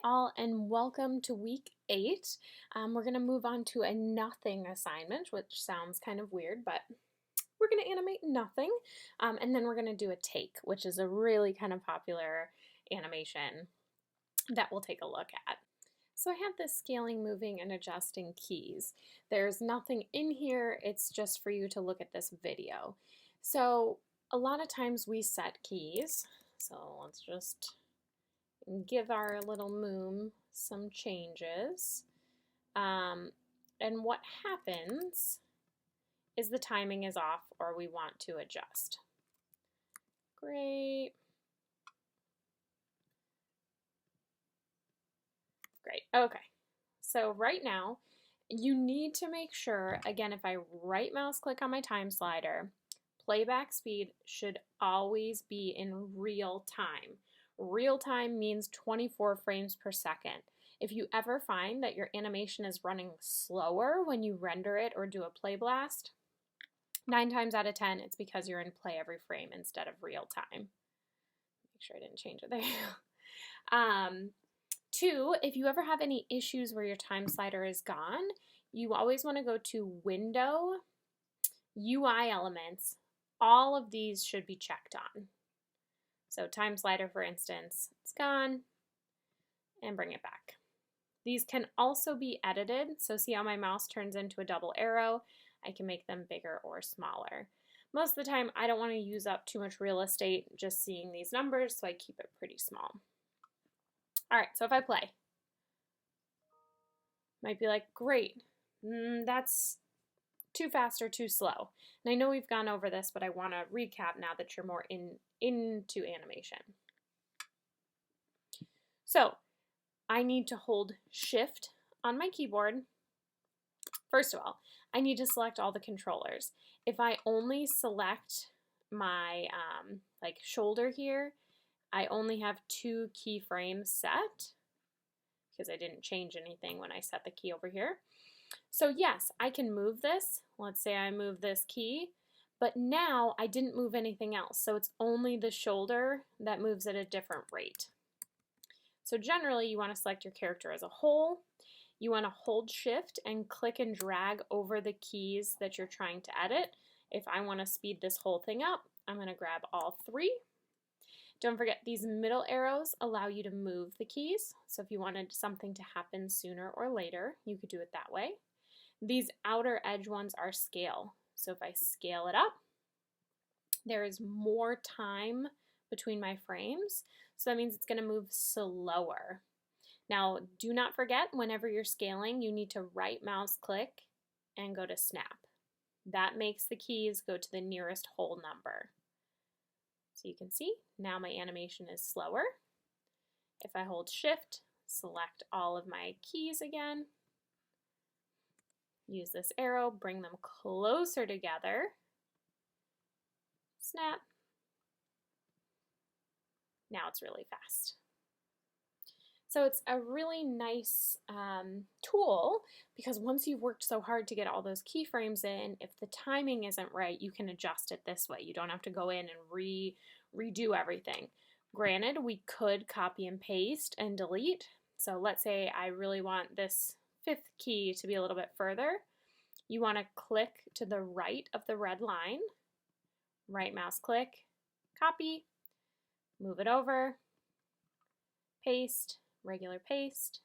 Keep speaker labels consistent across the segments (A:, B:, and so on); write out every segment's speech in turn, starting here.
A: all, and welcome to week 8. We're going to move on to a nothing assignment, which sounds kind of weird, but we're going to animate nothing, and then we're going to do a take, which is a really kind of popular animation that we'll take a look at. So I have this scaling, moving, and adjusting keys. There's nothing in here, it's just for you to look at this video. So a lot of times we set keys, so let's just give our little moon some changes. And what happens is the timing is off or we want to adjust. Great. Okay. So right now, you need to make sure, again, if I right mouse click on my time slider, playback speed should always be in real time. Real time means 24 frames per second. If you ever find that your animation is running slower when you render it or do a play blast, 9 times out of 10, it's because you're in play every frame instead of real time. Make sure I didn't change it there. 2, if you ever have any issues where your time slider is gone, you always want to go to Window, UI Elements. All of these should be checked on. So time slider, for instance, it's gone, and bring it back. These can also be edited, so see how my mouse turns into a double arrow? I can make them bigger or smaller. Most of the time, I don't want to use up too much real estate just seeing these numbers, so I keep it pretty small. All right, so if I play, might be like, great, that's too fast or too slow. And I know we've gone over this, but I want to recap now that you're more into animation. So I need to hold Shift on my keyboard. First of all, I need to select all the controllers. If I only select my like shoulder here, I only have 2 keyframes set because I didn't change anything when I set the key over here. So yes, I can move this. Let's say I move this key, but now I didn't move anything else. So it's only the shoulder that moves at a different rate. So generally you want to select your character as a whole. You want to hold Shift and click and drag over the keys that you're trying to edit. If I want to speed this whole thing up, I'm going to grab all 3. Don't forget, these middle arrows allow you to move the keys. So if you wanted something to happen sooner or later, you could do it that way. These outer edge ones are scale. So if I scale it up, there is more time between my frames. So that means it's going to move slower. Now, do not forget, whenever you're scaling, you need to right mouse click and go to snap. That makes the keys go to the nearest whole number. So you can see, now my animation is slower. If I hold Shift, select all of my keys again, use this arrow, bring them closer together, snap. Now it's really fast. So it's a really nice tool because once you've worked so hard to get all those keyframes in, if the timing isn't right, you can adjust it this way. You don't have to go in and redo everything. Granted, we could copy and paste and delete. So let's say I really want this 5th key to be a little bit further. You want to click to the right of the red line, right mouse click, copy, move it over, paste, regular paste,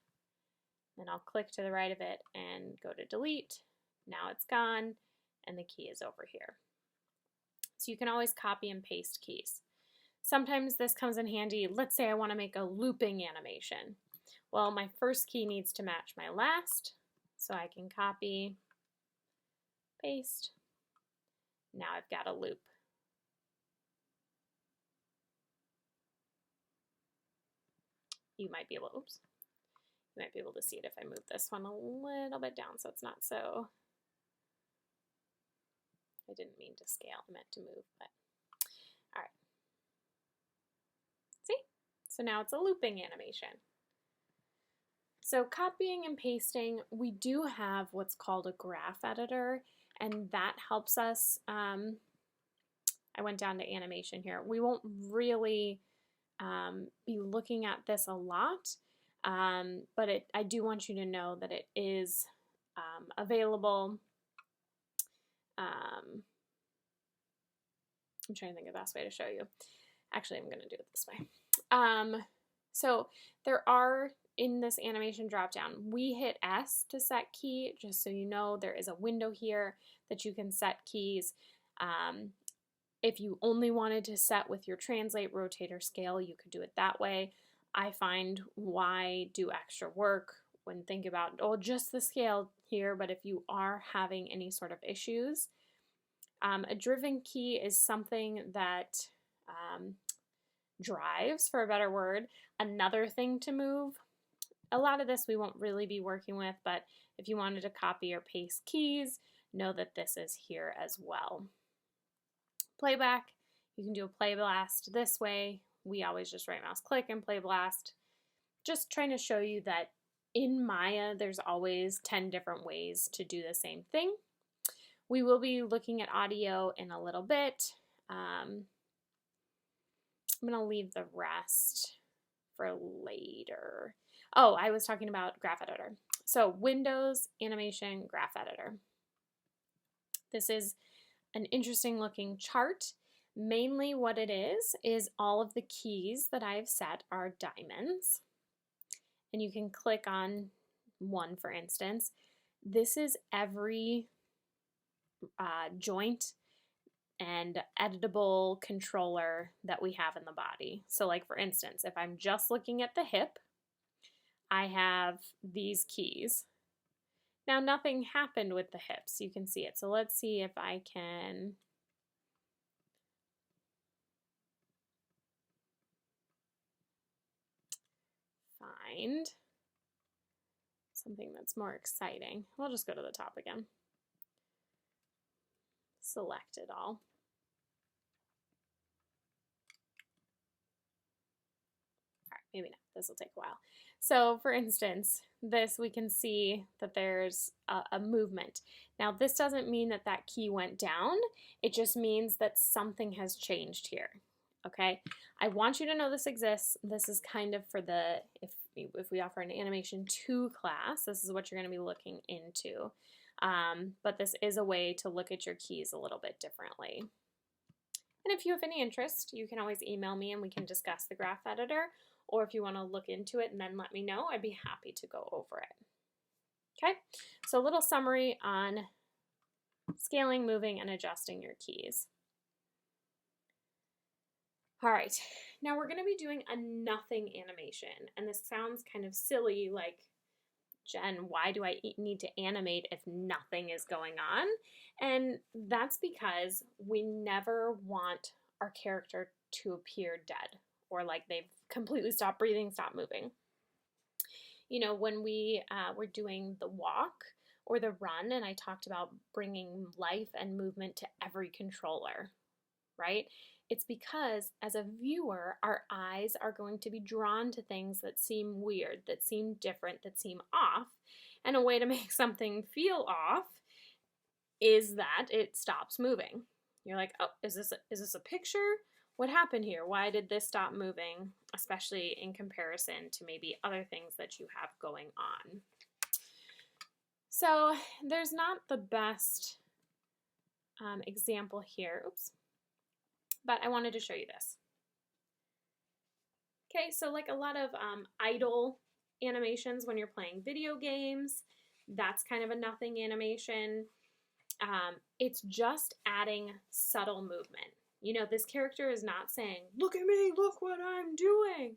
A: then I'll click to the right of it and go to delete. Now it's gone and the key is over here. So you can always copy and paste keys. Sometimes this comes in handy. Let's say I want to make a looping animation. Well, my first key needs to match my last, so I can copy, paste. Now I've got a loop. You might be able, you might be able to see it if I move this one a little bit down so it's not so, I didn't mean to scale, I meant to move, but all right. See? So now it's a looping animation. So copying and pasting, we do have what's called a graph editor, and that helps us, I went down to animation here. We won't really be looking at this a lot, But I do want you to know that it is available. I'm trying to think of the best way to show you. Actually, I'm going to do it this way. So there are, in this animation dropdown, we hit S to set key, just so you know there is a window here that you can set keys. If you only wanted to set with your translate, rotate, or scale, you could do it that way. I find why do extra work when think about, oh, just the scale here, but if you are having any sort of issues, a driven key is something that drives, for a better word, another thing to move. A lot of this we won't really be working with, but if you wanted to copy or paste keys, know that this is here as well. Playback, you can do a play blast this way. We always just right mouse click and play blast. Just trying to show you that in Maya, there's always 10 different ways to do the same thing. We will be looking at audio in a little bit. I'm going to leave the rest for later. Oh, I was talking about Graph Editor. So Windows, Animation, Graph Editor. This is an interesting looking chart. Mainly what it is all of the keys that I've set are diamonds. And you can click on one, for instance. This is every joint and editable controller that we have in the body. So like for instance, if I'm just looking at the hip, I have these keys. Now nothing happened with the hips, you can see it. So let's see if I can find something that's more exciting. We'll just go to the top again. Select it all. All right, maybe not. This will take a while. So for instance, this we can see that there's a movement. Now this doesn't mean that that key went down. It just means that something has changed here. Okay, I want you to know this exists. This is kind of for the, if we offer an Animation 2 class, this is what you're going to be looking into. But this is a way to look at your keys a little bit differently. And if you have any interest, you can always email me and we can discuss the graph editor, or if you want to look into it and then let me know, I'd be happy to go over it. Okay, so a little summary on scaling, moving, and adjusting your keys. All right, now we're going to be doing a nothing animation, and this sounds kind of silly, like, Jen, why do I need to animate if nothing is going on? And that's because we never want our character to appear dead or like they've completely stopped breathing, stopped moving. You know, when we were doing the walk or the run, and I talked about bringing life and movement to every controller, right? It's because as a viewer, our eyes are going to be drawn to things that seem weird, that seem different, that seem off. And a way to make something feel off is that it stops moving. You're like, oh, is this a picture? What happened here? Why did this stop moving? Especially in comparison to maybe other things that you have going on. So there's not the best example here. Oops. But I wanted to show you this. Okay, so like a lot of idle animations when you're playing video games, that's kind of a nothing animation. It's just adding subtle movement. You know, this character is not saying, look at me, look what I'm doing.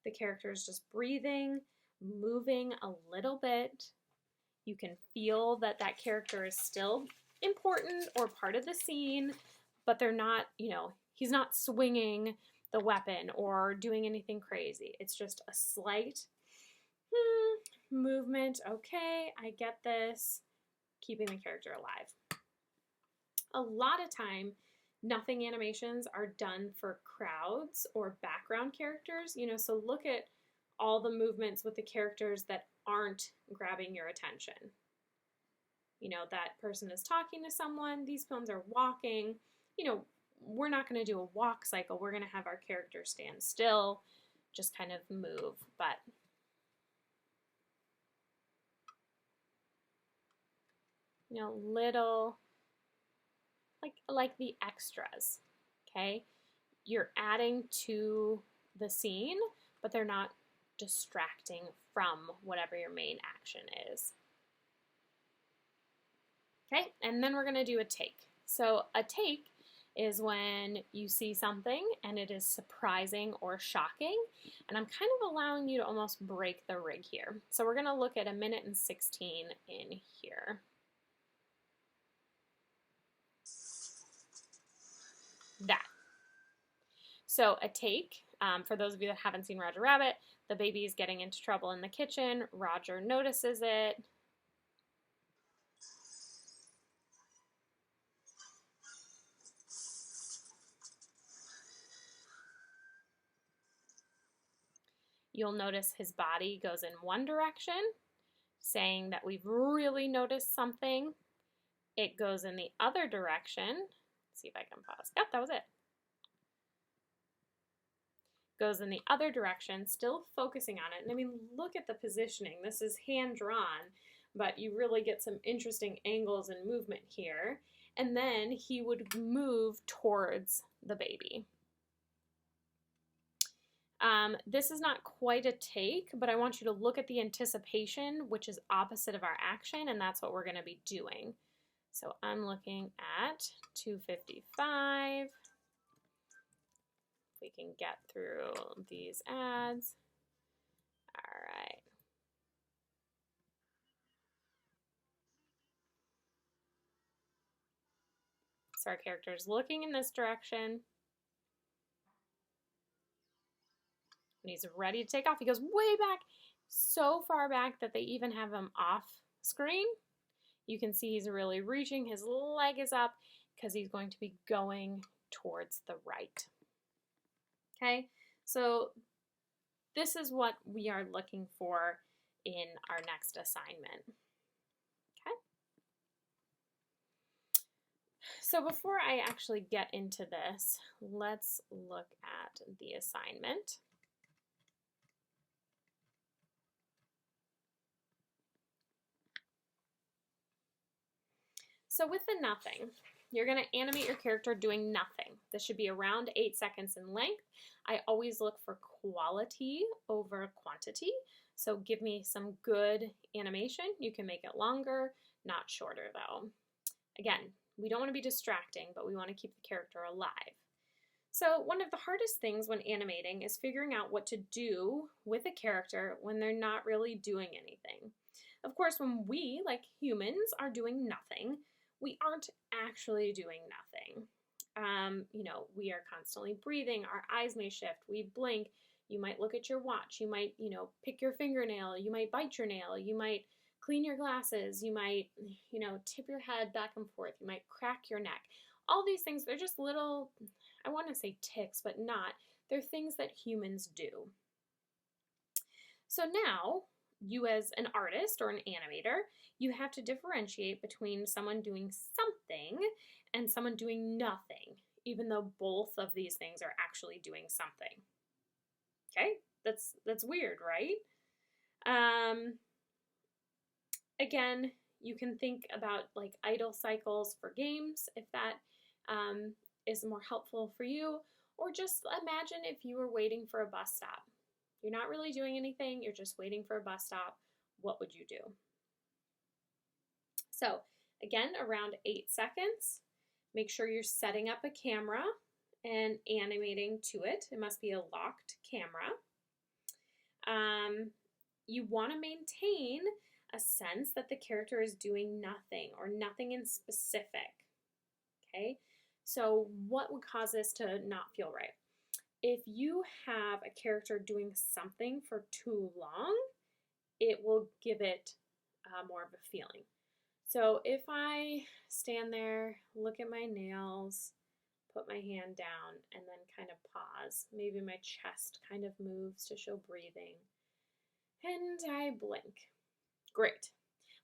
A: The character is just breathing, moving a little bit. You can feel that that character is still important or part of the scene, but they're not, you know, he's not swinging the weapon or doing anything crazy. It's just a slight movement. Okay, I get this. Keeping the character alive. A lot of time, nothing animations are done for crowds or background characters. You know, so look at all the movements with the characters that aren't grabbing your attention. You know, that person is talking to someone, these ones are walking. You know, we're not going to do a walk cycle. We're going to have our character stand still, just kind of move. But you know, little, like the extras, okay? You're adding to the scene, but they're not distracting from whatever your main action is. Okay, and then we're gonna do a take. So a take is when you see something and it is surprising or shocking, and I'm kind of allowing you to almost break the rig here. So we're gonna look at 1:16 in here. That. So a take, for those of you that haven't seen Roger Rabbit, the baby is getting into trouble in the kitchen. Roger notices it. You'll notice his body goes in one direction, saying that we've really noticed something. It goes in the other direction. Let's see if I can pause. Yep, that was it. Goes in the other direction, still focusing on it. And I mean, look at the positioning. This is hand drawn, but you really get some interesting angles and movement here. And then he would move towards the baby. This is not quite a take, but I want you to look at the anticipation, which is opposite of our action, and that's what we're going to be doing. So I'm looking at 2:55. We can get through these ads. All right. So our character is looking in this direction. When he's ready to take off, he goes way back, so far back that they even have him off screen. You can see he's really reaching. His leg is up because he's going to be going towards the right. Okay, so this is what we are looking for in our next assignment. Okay. So before I actually get into this, let's look at the assignment. So with the nothing, you're going to animate your character doing nothing. This should be around 8 seconds in length. I always look for quality over quantity. So give me some good animation. You can make it longer, not shorter though. Again, we don't want to be distracting, but we want to keep the character alive. So one of the hardest things when animating is figuring out what to do with a character when they're not really doing anything. Of course, when we, like humans, are doing nothing, we aren't actually doing nothing. You know, we are constantly breathing, our eyes may shift, we blink, you might look at your watch, you might, you know, pick your fingernail, you might bite your nail, you might clean your glasses, you might, you know, tip your head back and forth, you might crack your neck. All these things, they're just little, I want to say tics, but not. They're things that humans do. So now, you as an artist or an animator, you have to differentiate between someone doing something and someone doing nothing, even though both of these things are actually doing something. Okay, that's weird, right? Again, you can think about like idle cycles for games if that is more helpful for you, or just imagine if you were waiting for a bus stop. You're not really doing anything, you're just waiting for a bus stop. What would you do? So again, around 8 seconds, make sure you're setting up a camera and animating to it. It must be a locked camera. You want to maintain a sense that the character is doing nothing or nothing in specific. Okay, so what would cause this to not feel right? If you have a character doing something for too long, it will give it more of a feeling. So if I stand there, look at my nails, put my hand down, and then kind of pause, maybe my chest kind of moves to show breathing, and I blink. Great.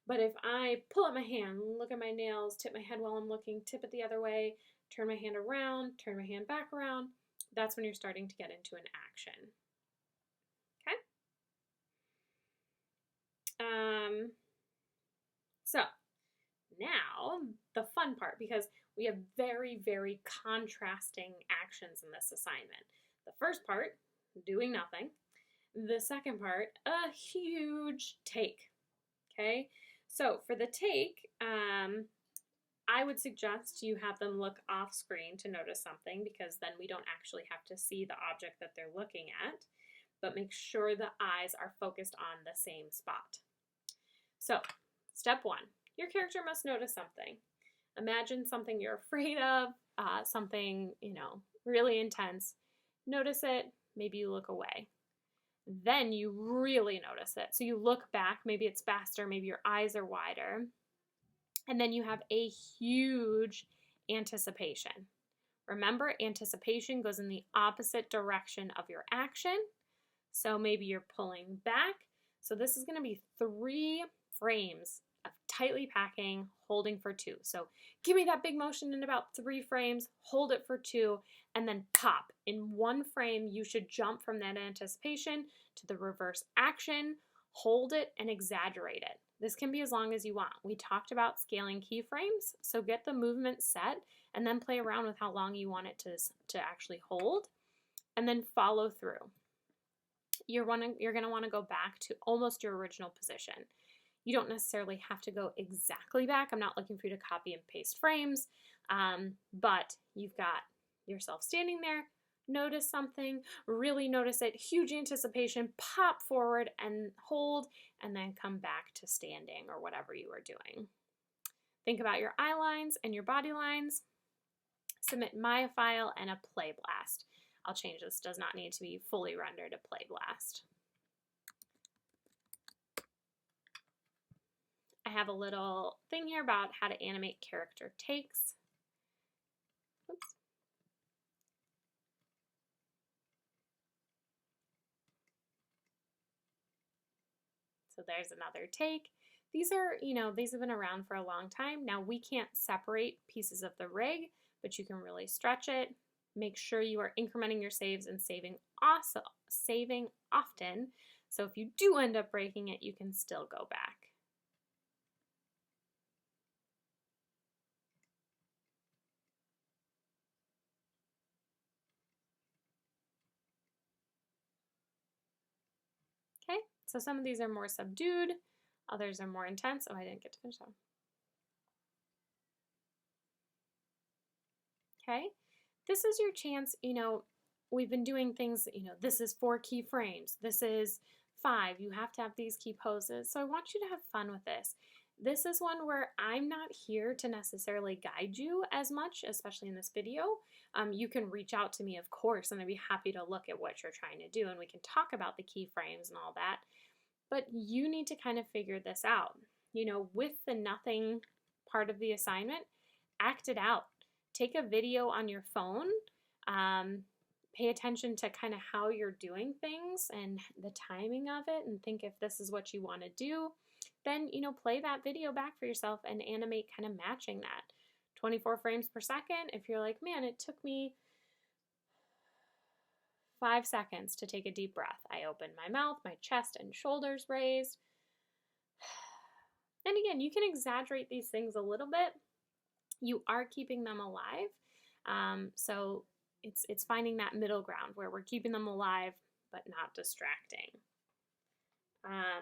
A: But if I pull up my hand, look at my nails, tip my head while I'm looking, tip it the other way, turn my hand around, turn my hand back around, that's when you're starting to get into an action. Okay? So Now, the fun part, because we have very, very contrasting actions in this assignment. The first part, doing nothing. The second part, a huge take. Okay, so for the take, I would suggest you have them look off screen to notice something, because then we don't actually have to see the object that they're looking at, but make sure the eyes are focused on the same spot. So, step one, your character must notice something. Imagine something you're afraid of, something, really intense. Notice it, maybe you look away. Then you really notice it. So you look back, maybe it's faster, maybe your eyes are wider. And then you have a huge anticipation. Remember, anticipation goes in the opposite direction of your action. So maybe you're pulling back. So this is going to be 3 frames of tightly packing, holding for 2. So give me that big motion in about 3 frames, hold it for 2, and then pop. In 1 frame, you should jump from that anticipation to the reverse action, hold it, and exaggerate it. This can be as long as you want. We talked about scaling keyframes, so get the movement set and then play around with how long you want it to actually hold, and then follow through. You're going to want to go back to almost your original position. You don't necessarily have to go exactly back. I'm not looking for you to copy and paste frames, but you've got yourself standing there, notice something, really notice it, huge anticipation, pop forward and hold, and then come back to standing or whatever you are doing. Think about your eye lines and your body lines. Submit my file and a play blast. I'll change this, does not need to be fully rendered a play blast. I have a little thing here about how to animate character takes. Oops. So there's another take. These are, these have been around for a long time. Now we can't separate pieces of the rig, but you can really stretch it. Make sure you are incrementing your saves and saving often. So if you do end up breaking it, you can still go back. Okay, so some of these are more subdued, others are more intense. Oh, I didn't get to finish that. Okay, this is your chance, we've been doing things, this is 4 key frames, this is 5, you have to have these key poses. So I want you to have fun with this. This is one where I'm not here to necessarily guide you as much, especially in this video. You can reach out to me, of course, and I'd be happy to look at what you're trying to do, and we can talk about the keyframes and all that. But you need to kind of figure this out. With the nothing part of the assignment, act it out. Take a video on your phone. Pay attention to kind of how you're doing things and the timing of it, and think if this is what you want to do. Then, play that video back for yourself and animate kind of matching that. 24 frames per second. If you're like, man, it took me 5 seconds to take a deep breath. I opened my mouth, my chest and shoulders raised. And again, you can exaggerate these things a little bit. You are keeping them alive. So it's finding that middle ground where we're keeping them alive but not distracting. I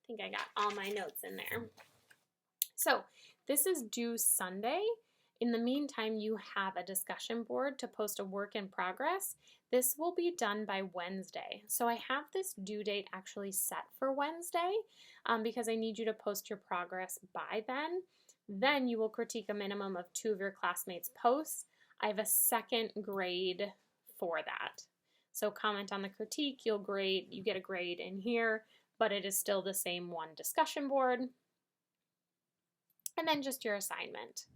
A: think I got all my notes in there. So this is due Sunday. In the meantime, you have a discussion board to post a work in progress. This will be done by Wednesday. So I have this due date actually set for Wednesday because I need you to post your progress by then. Then you will critique a minimum of 2 of your classmates' posts. I have a second grade for that. So comment on the critique, you get a grade in here, but it is still the same 1 discussion board. And then just your assignment.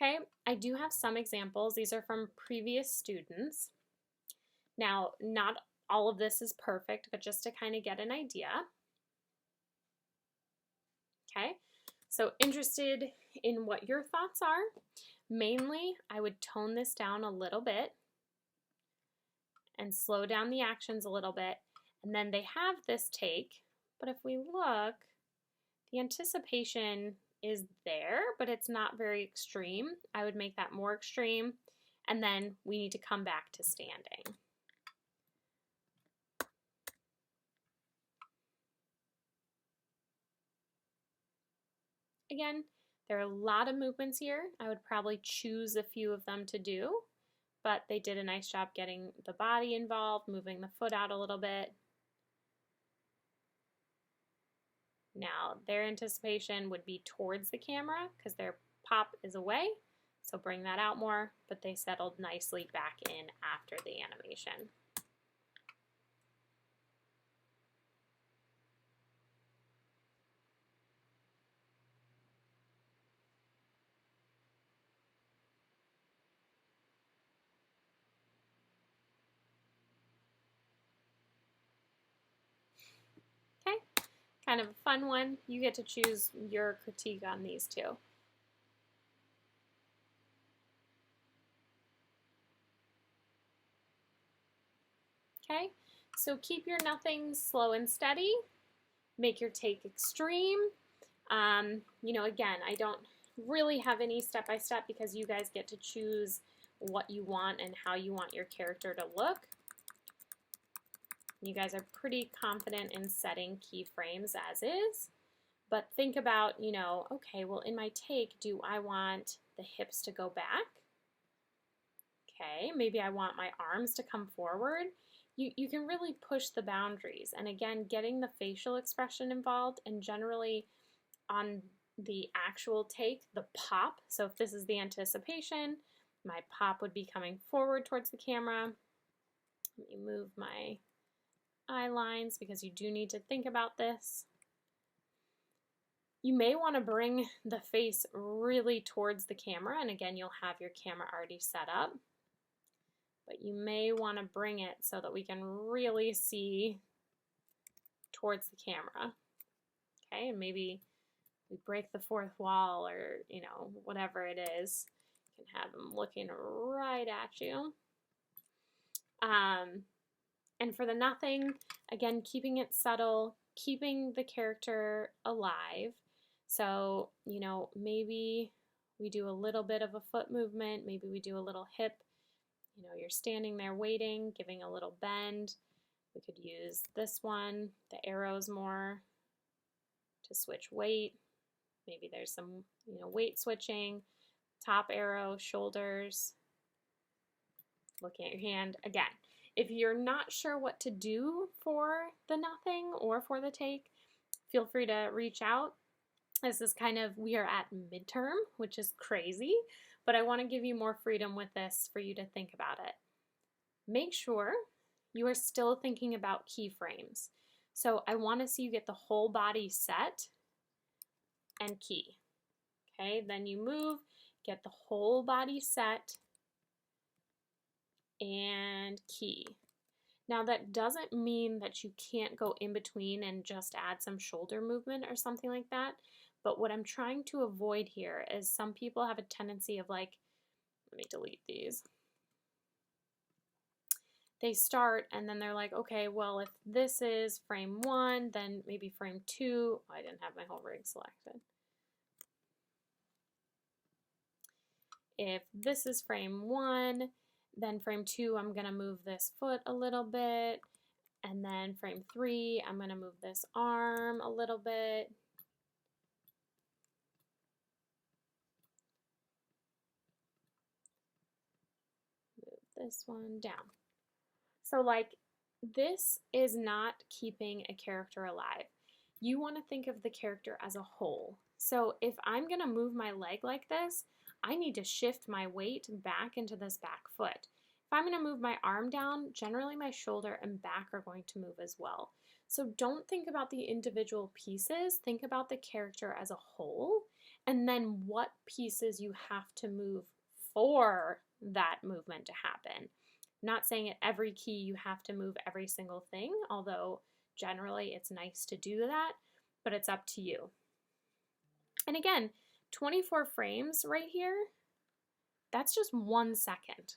A: Okay, I do have some examples. These are from previous students. Now, not all of this is perfect, but just to kind of get an idea. Okay, so interested in what your thoughts are. Mainly, I would tone this down a little bit and slow down the actions a little bit. And then they have this take, but if we look, The anticipation is there, but it's not very extreme. I would make that more extreme, and then we need to come back to standing. Again, there are a lot of movements here. I would probably choose a few of them to do, but they did a nice job getting the body involved, moving the foot out a little bit. Now, their anticipation would be towards the camera because their pop is away, so bring that out more, but they settled nicely back in after the animation. Okay, kind of a fun one. You get to choose your critique on these two. Okay, so keep your nothing slow and steady. Make your take extreme. You know, again, I don't really have any step-by-step because you guys get to choose what you want and how you want your character to look. You guys are pretty confident in setting keyframes as is, but think about, you know, okay, well, in my take, do I want the hips to go back? Okay, maybe I want my arms to come forward. You can really push the boundaries. And again, getting the facial expression involved, and generally on the actual take, the pop. So if this is the anticipation, my pop would be coming forward towards the camera. Let me move my eye lines because you do need to think about this. You may want to bring the face really towards the camera, and again, you'll have your camera already set up. But you may want to bring it so that we can really see towards the camera. Okay, and maybe we break the fourth wall, or, you know, whatever it is. You can have them looking right at you. And for the nothing, again, keeping it subtle, keeping the character alive. So, you know, maybe we do a little bit of a foot movement, maybe we do a little hip. You know, you're standing there waiting, giving a little bend. We could use this one, the arrows more, to switch weight. Maybe there's some, you know, weight switching, top arrow, shoulders, looking at your hand. Again, if you're not sure what to do for the nothing or for the take, feel free to reach out. This is kind of, we are at midterm, which is crazy, but I want to give you more freedom with this for you to think about it. Make sure you are still thinking about keyframes. So I want to see you get the whole body set and key. Okay, then you move, get the whole body set and key. Now that doesn't mean that you can't go in between and just add some shoulder movement or something like that. But what I'm trying to avoid here is some people have a tendency of like, let me delete these. They start and then they're like, okay, well, if this is frame 1, then maybe frame 2. Oh, I didn't have my whole rig selected. If this is frame 1, then frame 2, I'm going to move this foot a little bit. And then frame 3, I'm going to move this arm a little bit. Move this one down. So like, this is not keeping a character alive. You want to think of the character as a whole. So if I'm going to move my leg like this, I need to shift my weight back into this back foot. If I'm going to move my arm down, generally my shoulder and back are going to move as well. So don't think about the individual pieces, think about the character as a whole, and then what pieces you have to move for that movement to happen. Not saying at every key you have to move every single thing, although generally it's nice to do that, but it's up to you. And again, 24 frames right here, that's just 1 second.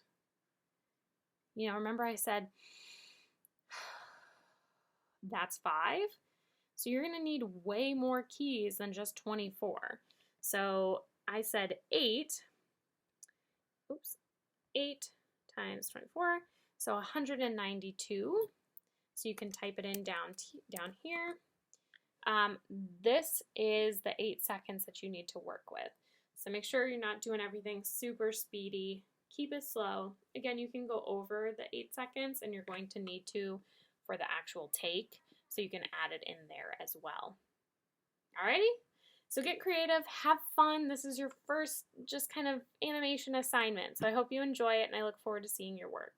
A: You know, remember I said that's 5? So you're going to need way more keys than just 24. So I said 8 times 24, so 192. So you can type it in down here. This is the 8 seconds that you need to work with. So make sure you're not doing everything super speedy. Keep it slow. Again, you can go over the 8 seconds and you're going to need to for the actual take, so you can add it in there as well. Alrighty? So get creative, have fun. This is your first just kind of animation assignment. So I hope you enjoy it and I look forward to seeing your work.